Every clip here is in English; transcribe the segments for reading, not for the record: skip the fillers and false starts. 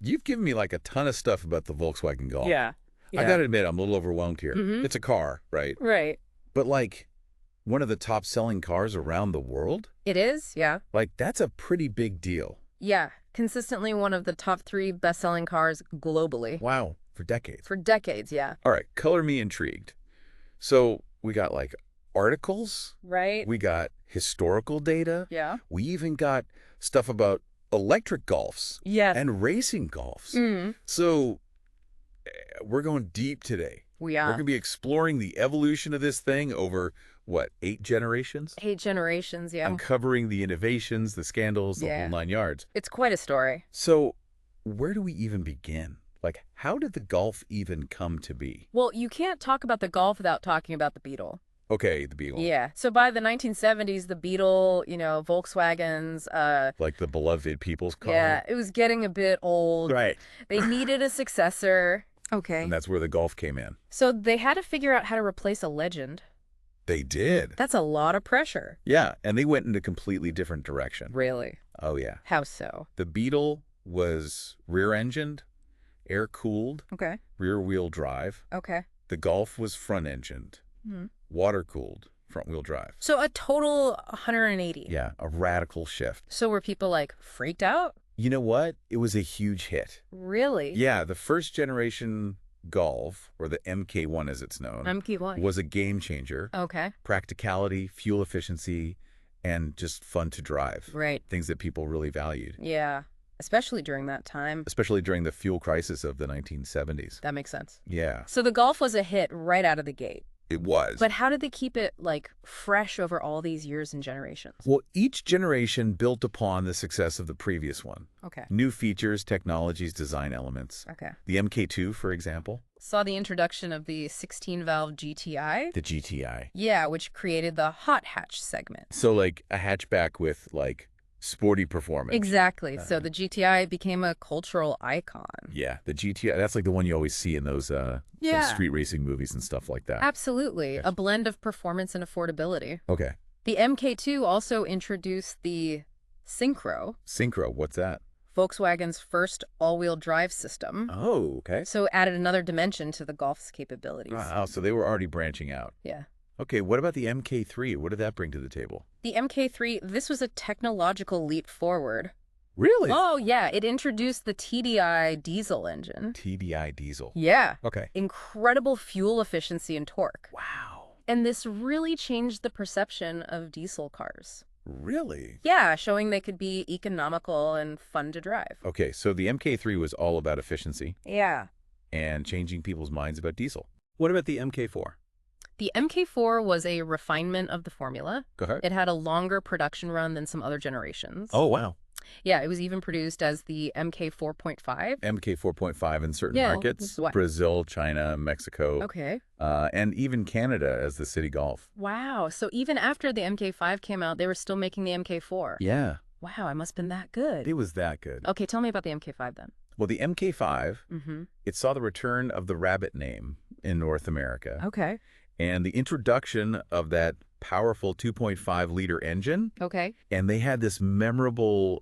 You've given me like a ton of stuff about the Volkswagen Golf. Yeah. I got to admit, I'm a little overwhelmed here. Mm-hmm. It's a car, right? Right. But like one of the top-selling cars around the world? It is, yeah. Like, that's a pretty big deal. Yeah. Consistently one of the top 3 best-selling cars globally. Wow. For decades. For decades, yeah. All right. Color me intrigued. So we got like articles. Right. We got historical data. Yeah. We even got stuff about electric golfs. Yes. And racing golfs. Mm. So we're going deep today. We We're are. going to be exploring the evolution of this thing over, what, 8 generations? 8 generations, yeah. Uncovering the innovations, the scandals, the whole 9 yards. It's quite a story. So where do we even begin? Like, how did the Golf even come to be? Well, you can't talk about the Golf without talking about the Beetle. Okay, the Beetle. Yeah. So by the 1970s, the Beetle, Volkswagens, Like the beloved people's car. yeah, it was getting a bit old. Right. They needed a successor. Okay. And that's where the Golf came in. So they had to figure out how to replace a legend. They did. That's a lot of pressure. Yeah, and they went in a completely different direction. Really? Oh, yeah. How so? The Beetle was rear-engined, air-cooled, Okay. rear-wheel drive. Okay. The Golf was front-engined, water-cooled, front-wheel drive. So a total 180. Yeah, a radical shift. So were people like freaked out? You know what? It was a huge hit. Really? Yeah, the first generation Golf, or the MK1 as it's known, MK1. was a game changer. Okay. Practicality, fuel efficiency, and just fun to drive. Right. Things that people really valued. Yeah. Especially during that time. Especially during the fuel crisis of the 1970s. That makes sense. Yeah, So the Golf was a hit right out of the gate. it was. But how did they keep it, like, fresh over all these years and generations? Well, each generation built upon the success of the previous one. Okay. New features, technologies, design elements. Okay. The MK2, for example. Saw the introduction of the 16-valve GTI. The GTI. Yeah, which created the hot hatch segment. So like a hatchback with like sporty performance. Exactly. So the GTI became a cultural icon. Yeah, the GTI. That's like the one you always see in those street racing movies and stuff like that. Absolutely. Yes. A blend of performance and affordability. Okay. The MK2 also introduced the Synchro, Synchro, what's that? Volkswagen's first all-wheel drive system. Oh, okay. So it added another dimension to the Golf's capabilities. Wow, so they were already branching out. Yeah. Okay, what about the MK3? What did that bring to the table? The MK3, this was a technological leap forward. Really? Oh, yeah. It introduced the TDI diesel engine. TDI diesel. Yeah. Okay. Incredible fuel efficiency and torque. Wow. And this really changed the perception of diesel cars. Really? Yeah, showing they could be economical and fun to drive. Okay, so the MK3 was all about efficiency Yeah. and changing people's minds about diesel. What about the MK4? The MK4 was a refinement of the formula. Go ahead. It had a longer production run than some other generations. Oh, wow. Yeah, it was even produced as the MK 4.5. MK 4.5 in certain Yeah, markets. what? Brazil, China, Mexico, Okay. and even Canada as the City Golf. Wow. So even after the MK5 came out, they were still making the MK4. Yeah. Wow, I must have been that good. It was that good. Okay, tell me about the MK5 then. Well, the MK5, Mm-hmm. it saw the return of the rabbit name in North America Okay. and the introduction of that powerful 2.5-liter engine. Okay. And they had this memorable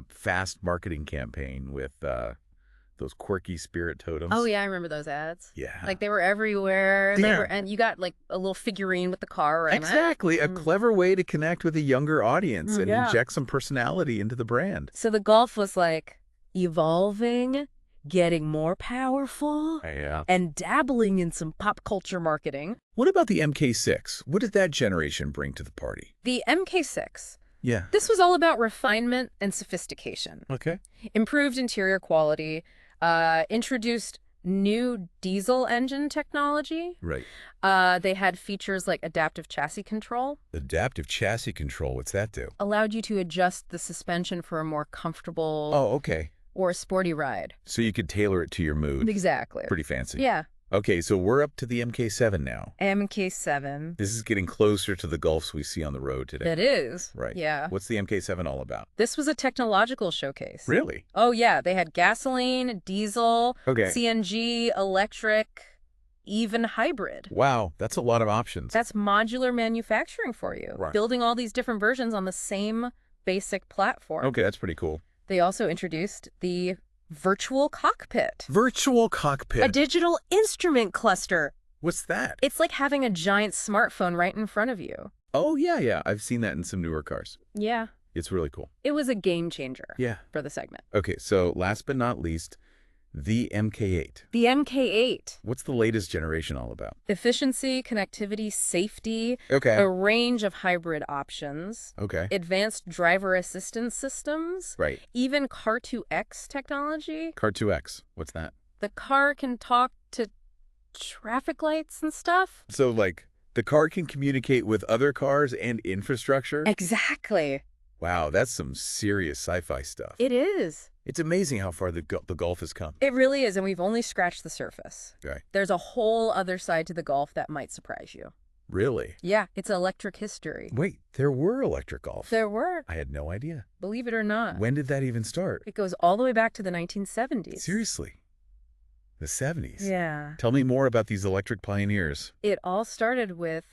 fast marketing campaign with those quirky spirit totems. Oh, yeah, I remember those ads. Yeah. Like, they were everywhere. They Yeah. were, and you got, like, a little figurine with the car, right? Exactly. A clever way to connect with a younger audience and Yeah. inject some personality into the brand. So the Golf was, like, evolving, getting more powerful, Yeah. and dabbling in some pop culture marketing. What about the MK6? What did that generation bring to the party? The MK6. Yeah. This was all about refinement and sophistication. Okay. Improved interior quality, introduced new diesel engine technology. Right. They had features like adaptive chassis control, Adaptive chassis control. What's that do? allowed you to adjust the suspension for a more comfortable Oh, okay. or sporty ride. So you could tailor it to your mood. Exactly. Pretty fancy. Yeah. Okay, so we're up to the MK7 now. MK7. This is getting closer to the Golfs we see on the road today. It is. Right. Yeah. What's the MK7 all about? This was a technological showcase. Really? Oh, yeah. They had gasoline, diesel, Okay. CNG, electric, even hybrid. Wow, that's a lot of options. That's modular manufacturing for you. Right. Building all these different versions on the same basic platform. Okay, that's pretty cool. They also introduced the Virtual cockpit. Virtual A cockpit. digital instrument cluster. What's that? It's like having a giant smartphone right in front of you. Oh, yeah. I've seen that in some newer cars. Yeah. It's really cool. It was a game changer Yeah. for the segment. Okay, so last but not least, the MK8. The MK8. What's the latest generation all about? Efficiency, connectivity, safety, Okay. a range of hybrid options, Okay. advanced driver assistance systems, Right. even Car2X technology. Car2X. What's that? The car can talk to traffic lights and stuff. So, like, the car can communicate with other cars and infrastructure? Exactly. Wow, that's some serious sci-fi stuff. It is. It's amazing how far the Golf has come. It really is, and we've only scratched the surface. Right. There's a whole other side to the Golf that might surprise you. Really? Yeah, it's electric history. Wait, there were electric Golfs. There were, I had no idea. believe it or not. When did that even start? It goes all the way back to the 1970s. Seriously? The 70s? Yeah. Tell me more about these electric pioneers. It all started with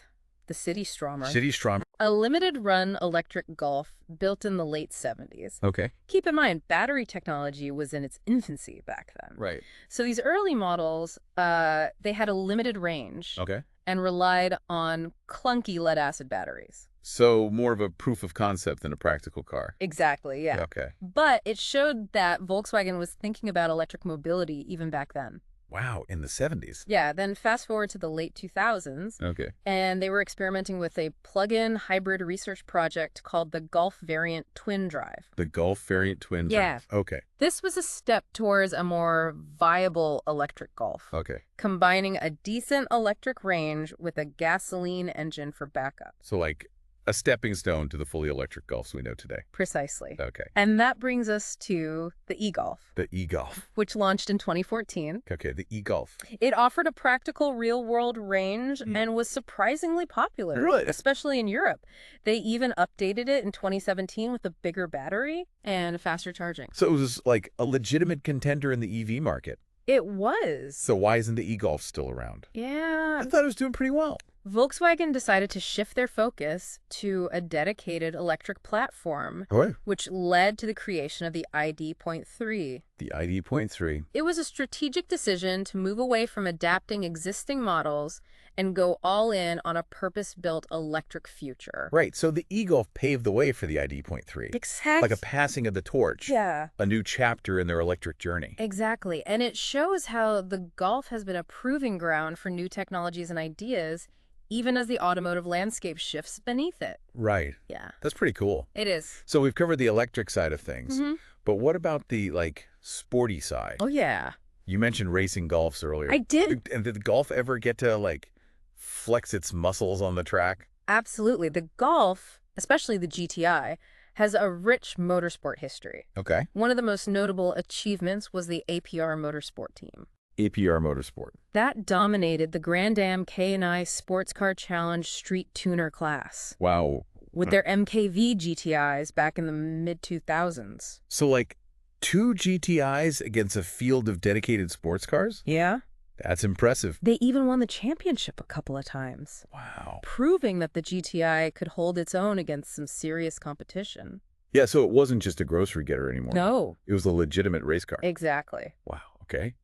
the City Stromer, City Strom. a limited-run electric Golf built in the late 70s. Okay. Keep in mind, battery technology was in its infancy back then. Right. So these early models, they had a limited range Okay. and relied on clunky lead-acid batteries. So more of a proof of concept than a practical car. Exactly, yeah. Okay. But it showed that Volkswagen was thinking about electric mobility even back then. Wow, in the 70s. Yeah, then fast forward to the late 2000s, Okay. and they were experimenting with a plug-in hybrid research project called the Golf Variant Twin Drive. The Golf Variant Twin Yeah. Drive. Okay. This was a step towards a more viable electric Golf, Okay. combining a decent electric range with a gasoline engine for backup. So like a stepping stone to the fully electric Golfs we know today. Precisely. Okay. And that brings us to the e-Golf, The e-Golf. which launched in 2014. Okay, the e-Golf. It offered a practical real-world range and was surprisingly popular, Really? especially in Europe. They even updated it in 2017 with a bigger battery and faster charging. So it was like a legitimate contender in the EV market. It was. So why isn't the e-Golf still around? Yeah. I thought it was doing pretty well. Volkswagen decided to shift their focus to a dedicated electric platform, Oh, which led to the creation of the ID.3. the ID.3. It was a strategic decision to move away from adapting existing models and go all in on a purpose-built electric future. Right, so the e-Golf paved the way for the ID.3. Exactly. Like a passing of the torch. Yeah. A new chapter in their electric journey. Exactly. And it shows how the Golf has been a proving ground for new technologies and ideas, even as the automotive landscape shifts beneath it. Right. Yeah. That's pretty cool. It is. So we've covered the electric side of things. Mm-hmm. But what about the, like, sporty side? Oh, yeah. You mentioned racing Golfs earlier. I did. And did the Golf ever get to, like, flex its muscles on the track? Absolutely. The Golf, especially the GTI, has a rich motorsport history. Okay. One of the most notable achievements was the APR Motorsport team. APR Motorsport. That dominated the Grand Am K&I Sports Car Challenge Street Tuner class Wow. with their MKV GTIs back in the mid-2000s. So, like, 2 GTIs against a field of dedicated sports cars? Yeah? That's impressive. They even won the championship a couple of times, Wow. proving that the GTI could hold its own against some serious competition. Yeah, so it wasn't just a grocery getter anymore. No. It was a legitimate race car. Exactly. Wow. Okay.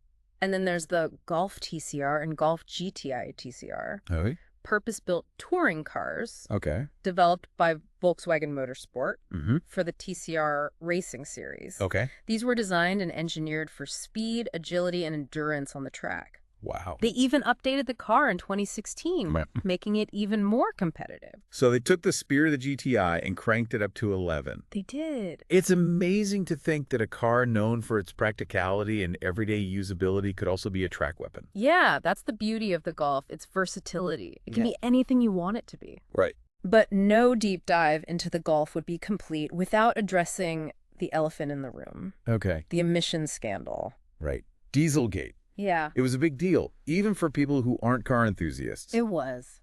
And then there's the Golf TCR and Golf GTI TCR, Okay. purpose-built touring cars Okay. developed by Volkswagen Motorsport Mm-hmm. for the TCR racing series. Okay. These were designed and engineered for speed, agility, and endurance on the track. Wow. They even updated the car in 2016, Right. making it even more competitive. So they took the spear of the GTI and cranked it up to 11. They did. It's amazing to think that a car known for its practicality and everyday usability could also be a track weapon. Yeah, that's the beauty of the Golf, its versatility. It can be anything you want it to be. Right. But no deep dive into the Golf would be complete without addressing the elephant in the room, Okay. the emissions scandal. Right. Dieselgate. Yeah, It was a big deal, even for people who aren't car enthusiasts. it was.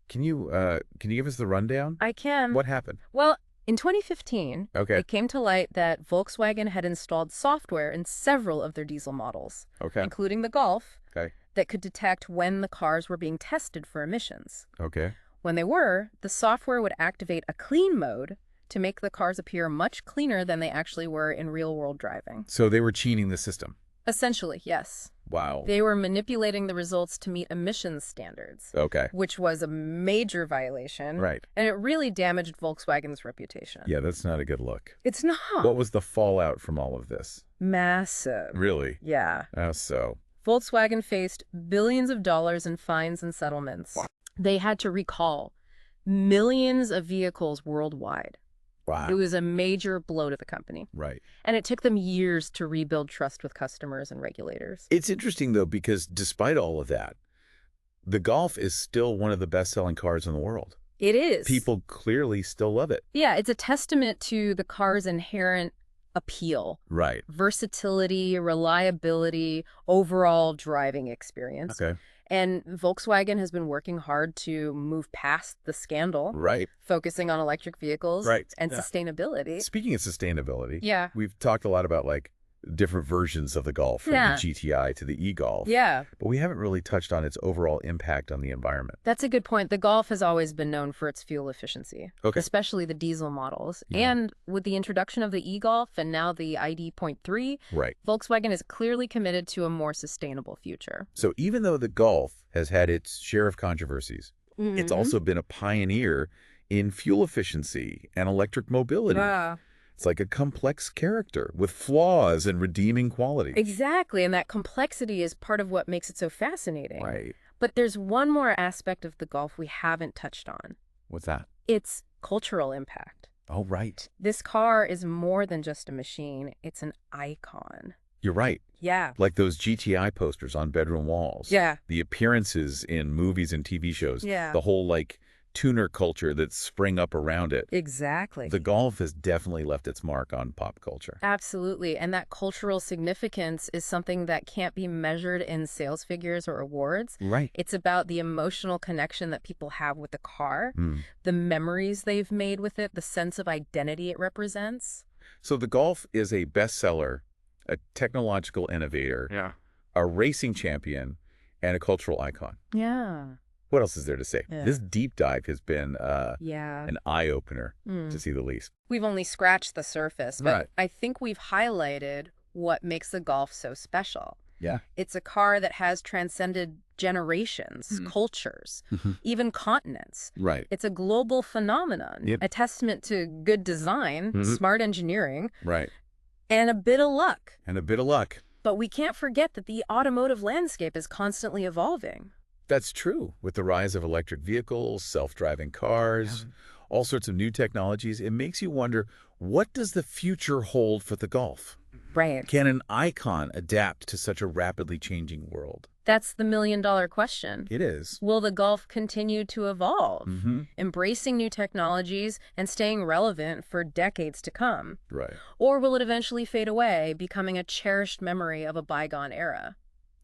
Can you give us the rundown? I can. What happened? Well, in 2015, Okay. it came to light that Volkswagen had installed software in several of their diesel models, Okay. including the Golf, Okay. that could detect when the cars were being tested for emissions. Okay. When they were, the software would activate a clean mode to make the cars appear much cleaner than they actually were in real-world driving. So they were cheating the system. Essentially, yes. Wow. They were manipulating the results to meet emissions standards, Okay. which was a major violation. Right. And it really damaged Volkswagen's reputation. Yeah, that's not a good look. It's not. What was the fallout from all of this? Massive. Really? Yeah. How so? Volkswagen faced billions of dollars in fines and settlements. Wow. They had to recall millions of vehicles worldwide. Wow. It was a major blow to the company. Right. And it took them years to rebuild trust with customers and regulators. It's interesting, though, because despite all of that, the Golf is still one of the best-selling cars in the world. It is. People clearly still love it. Yeah, it's a testament to the car's inherent appeal. Right. Versatility, reliability, overall driving experience. Okay. And Volkswagen has been working hard to move past the scandal, Right. focusing on electric vehicles Right. and Yeah. sustainability. Speaking of sustainability, Yeah. we've talked a lot about like different versions of the Golf, from Yeah. the GTI to the e-Golf. Yeah, But we haven't really touched on its overall impact on the environment. that's a good point. The Golf has always been known for its fuel efficiency, Okay. especially the diesel models. Yeah. And with the introduction of the e-Golf and now the ID.3, Right. Volkswagen is clearly committed to a more sustainable future. So even though the Golf has had its share of controversies, it's also been a pioneer in fuel efficiency and electric mobility. Yeah. It's like a complex character with flaws and redeeming qualities. Exactly, and that complexity is part of what makes it so fascinating. Right. But there's one more aspect of the Golf we haven't touched on. What's that? Its cultural impact. Oh, right. This car is more than just a machine. It's an icon. You're right. Yeah. Like those GTI posters on bedroom walls. Yeah. The appearances in movies and TV shows. Yeah. The whole like tuner culture that's spring up around it. Exactly. The Golf has definitely left its mark on pop culture. Absolutely. And that cultural significance is something that can't be measured in sales figures or awards. Right. It's about the emotional connection that people have with the car, Mm. the memories they've made with it, the sense of identity it represents. So the Golf is a bestseller, a technological innovator, a racing champion, and a cultural icon. Yeah. What else is there to say? Yeah. This deep dive has been Yeah. an eye-opener, Mm. to say the least. We've only scratched the surface, but Right. I think we've highlighted what makes the Golf so special. Yeah. It's a car that has transcended generations, cultures, even continents. Right. It's a global phenomenon, Yep. a testament to good design, smart engineering, Right. and a bit of luck. And a bit of luck. But we can't forget that the automotive landscape is constantly evolving. That's true. With the rise of electric vehicles, self-driving cars, all sorts of new technologies, it makes you wonder, what does the future hold for the Golf? Right. Can an icon adapt to such a rapidly changing world? That's the million-dollar question. It is. Will the Golf continue to evolve, embracing new technologies and staying relevant for decades to come? Right. Or will it eventually fade away, becoming a cherished memory of a bygone era?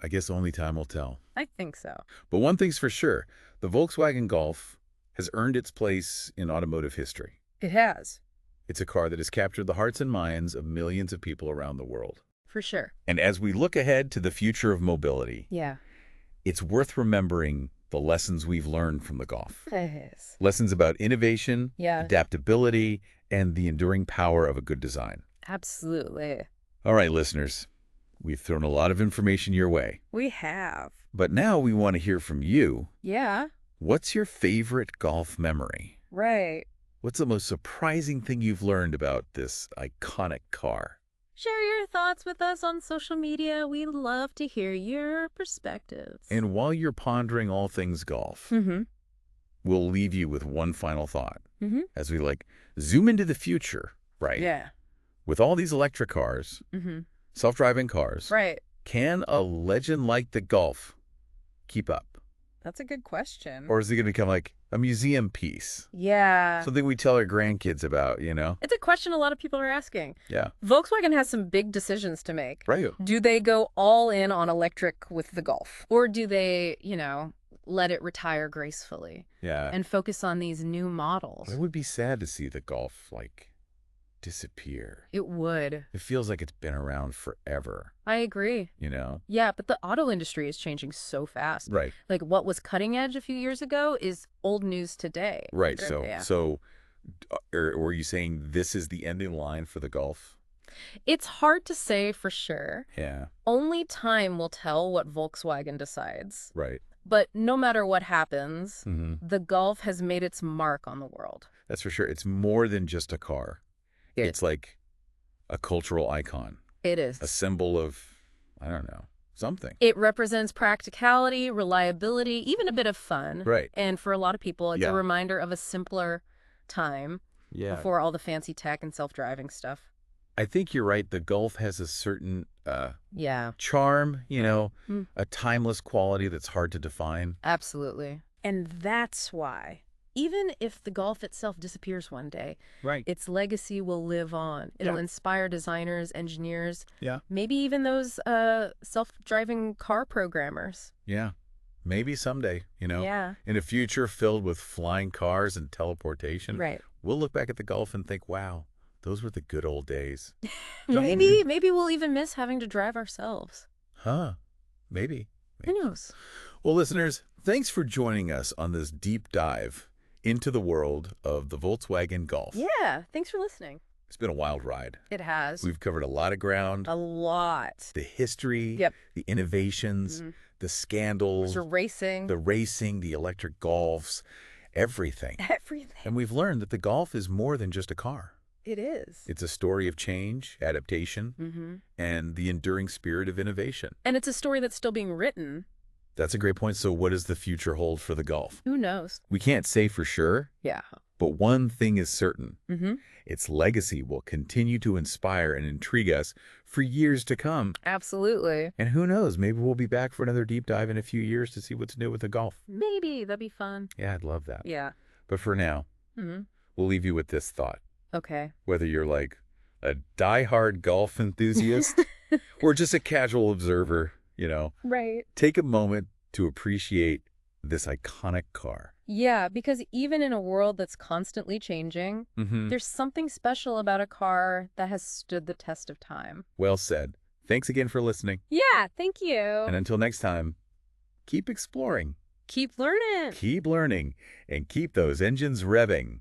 I guess only time will tell. I think so. But one thing's for sure, the Volkswagen Golf has earned its place in automotive history. It has, It's a car that has captured the hearts and minds of millions of people around the world. for sure. And as we look ahead to the future of mobility, Yeah. it's worth remembering the lessons we've learned from the Golf. It is. Lessons about innovation, Yeah. adaptability, and the enduring power of a good design. Absolutely. All right, listeners, we've thrown a lot of information your way. We have. But now we want to hear from you. Yeah. What's your favorite Golf memory? Right. What's the most surprising thing you've learned about this iconic car? Share your thoughts with us on social media. We love to hear your perspectives. And while you're pondering all things Golf, we'll leave you with one final thought. As we zoom into the future, right? Yeah. With all these electric cars, self-driving cars, Right. can a legend like the Golf keep up? That's a good question. Or is it going to become like a museum piece? Yeah. Something we tell our grandkids about, It's a question a lot of people are asking. Yeah. Volkswagen has some big decisions to make. Right. Do they go all in on electric with the Golf? Or do they, let it retire gracefully Yeah. and focus on these new models? It would be sad to see the Golf, disappear. It would. It feels like it's been around forever, I agree. Yeah, but the auto industry is changing so fast. Right. Like what was cutting edge a few years ago is old news today. Right. Yeah. So Or were you saying this is the ending line for the Golf? It's hard to say for sure. Yeah, Only time will tell what Volkswagen decides. right. But no matter what happens, Hmm. the Golf has made its mark on the world. That's for sure. It's more than just a car. It, It's like a cultural icon, it is. a symbol of, I don't know, something. It represents practicality, reliability, even a bit of fun. Right. And for a lot of people, it's Yeah. a reminder of a simpler time Yeah. before all the fancy tech and self-driving stuff. I think you're right. The Golf has a certain Yeah, charm, Mm. a timeless quality that's hard to define. absolutely. And that's why, even if the Golf itself disappears one day, Right. its legacy will live on. It'll Yeah. inspire designers, engineers, Yeah. maybe even those self-driving car programmers. Yeah. Maybe someday, Yeah, in a future filled with flying cars and teleportation, right. we'll look back at the Golf and think, wow, those were the good old days. Maybe we'll even miss having to drive ourselves. Huh. Maybe. Who knows? Well, listeners, thanks for joining us on this deep dive into the world of the Volkswagen Golf. Yeah, thanks for listening. It's been a wild ride. It has. We've covered a lot of ground. A lot. The history, Yep. the innovations, the scandals, So racing. the racing, the electric Golfs, everything. Everything. And we've learned that the Golf is more than just a car. It is. It's a story of change, adaptation, and the enduring spirit of innovation. And it's a story that's still being written. That's a great point. So what does the future hold for the Golf? Who knows? We can't say for sure, Yeah. but one thing is certain. Mm-hmm. Its legacy will continue to inspire and intrigue us for years to come. Absolutely. And who knows, maybe we'll be back for another deep dive in a few years to see what's new with the Golf. Maybe. That'd be fun. Yeah, I'd love that. Yeah. But for now, Mm-hmm. we'll leave you with this thought. Okay. Whether you're like a diehard golf enthusiast or just a casual observer, Right. take a moment to appreciate this iconic car. Yeah, because even in a world that's constantly changing, there's something special about a car that has stood the test of time. Well said. Thanks again for listening. Yeah, thank you. And until next time, keep exploring, Keep learning. keep learning, and keep those engines revving.